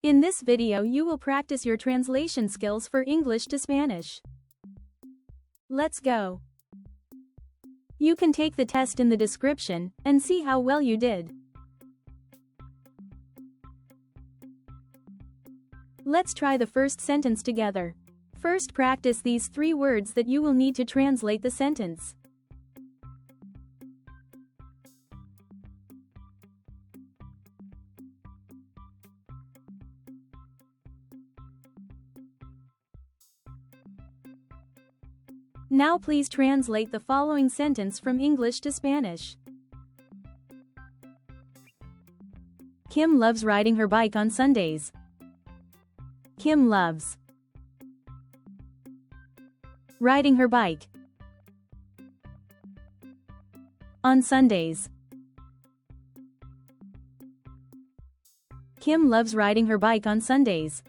In this video you will practice your translation skills for English to Spanish. Let's go. You can take the test in the description and see how well you did. Let's try the first sentence together. First, practice these 3 words that you will need to translate the sentence. Now please translate the following sentence from English to Spanish. Kim loves riding her bike on Sundays. Kim loves riding her bike on Sundays. Kim loves riding her bike on Sundays.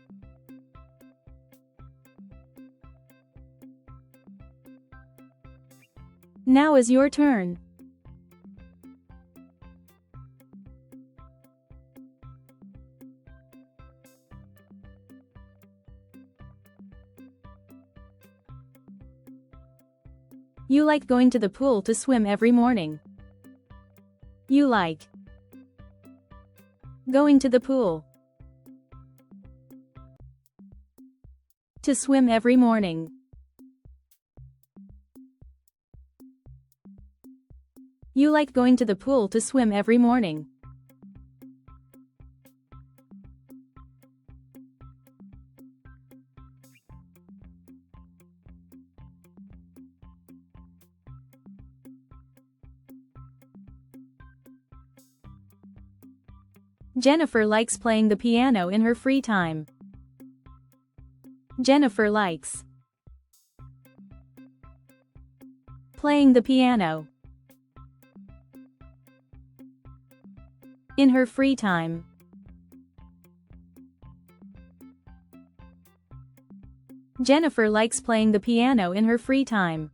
Now is your turn. You like going to the pool to swim every morning. You like going to the pool to swim every morning. You like going to the pool to swim every morning. Jennifer likes playing the piano in her free time. Jennifer likes playing the piano in her free time. Jennifer likes playing the piano in her free time.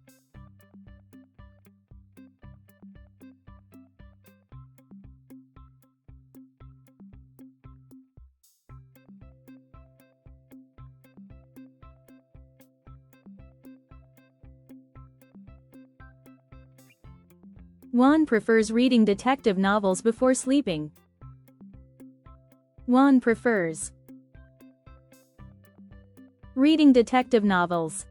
Juan prefers reading detective novels before sleeping. Juan prefers reading detective novels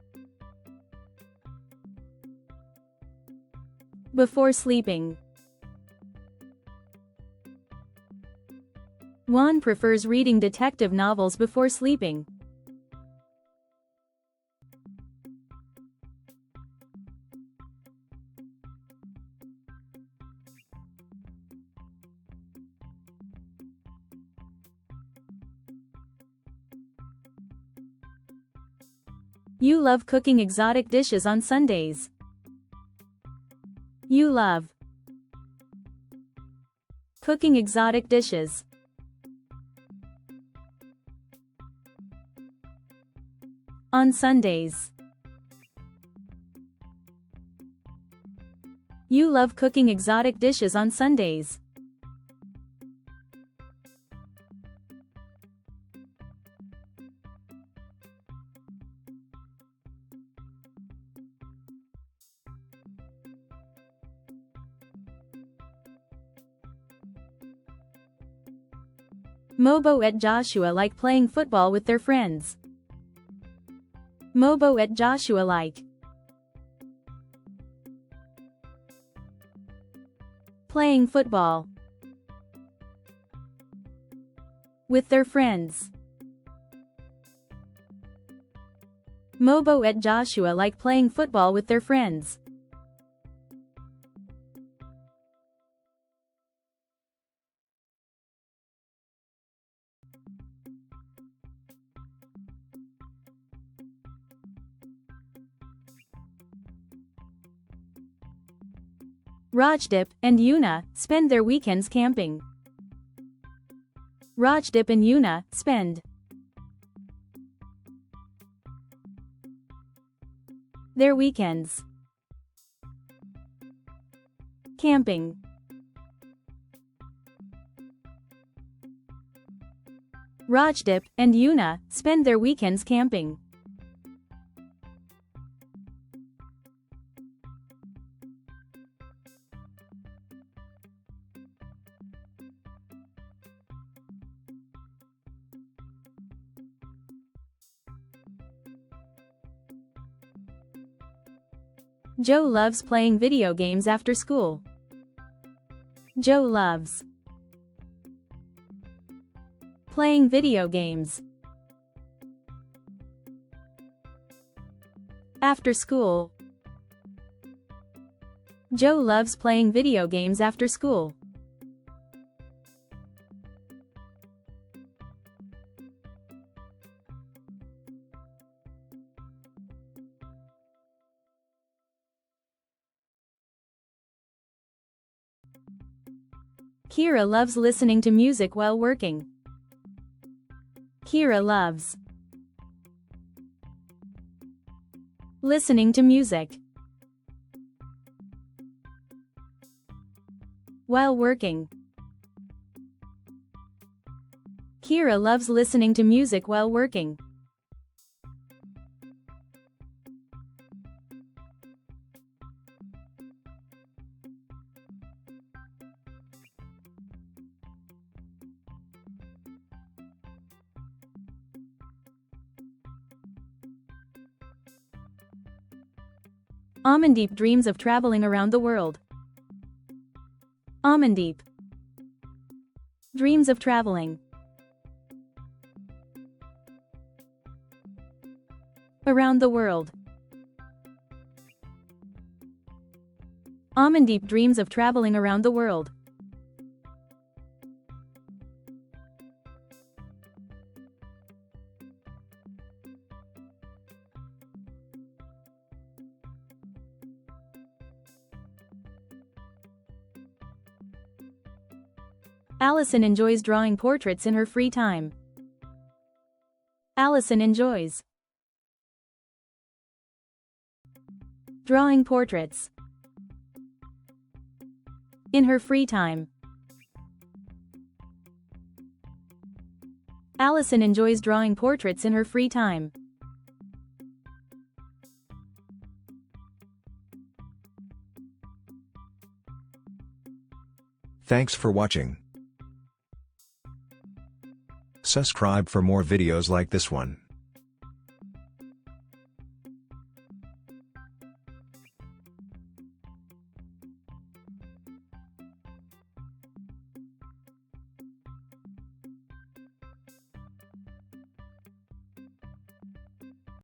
before sleeping. Juan prefers reading detective novels before sleeping. You love cooking exotic dishes on Sundays. You love cooking exotic dishes on Sundays. You love cooking exotic dishes on Sundays. Mobo and Joshua like playing football with their friends. Mobo and Joshua like playing football with their friends. Mobo and Joshua like playing football with their friends. Rajdip and Yuna spend their weekends camping. Rajdip and Yuna spend their weekends camping. Rajdip and Yuna spend their weekends camping. Joe loves playing video games after school. Joe loves playing video games after school. Joe loves playing video games after school. Kira loves listening to music while working. Kira loves listening to music while working. Kira loves listening to music while working. Amandeep dreams of traveling around the world. Amandeep dreams of traveling around the world. Amandeep dreams of traveling around the world. Allison enjoys drawing portraits in her free time. Allison enjoys drawing portraits in her free time. Allison enjoys drawing portraits in her free time. Thanks for watching. Subscribe for more videos like this one.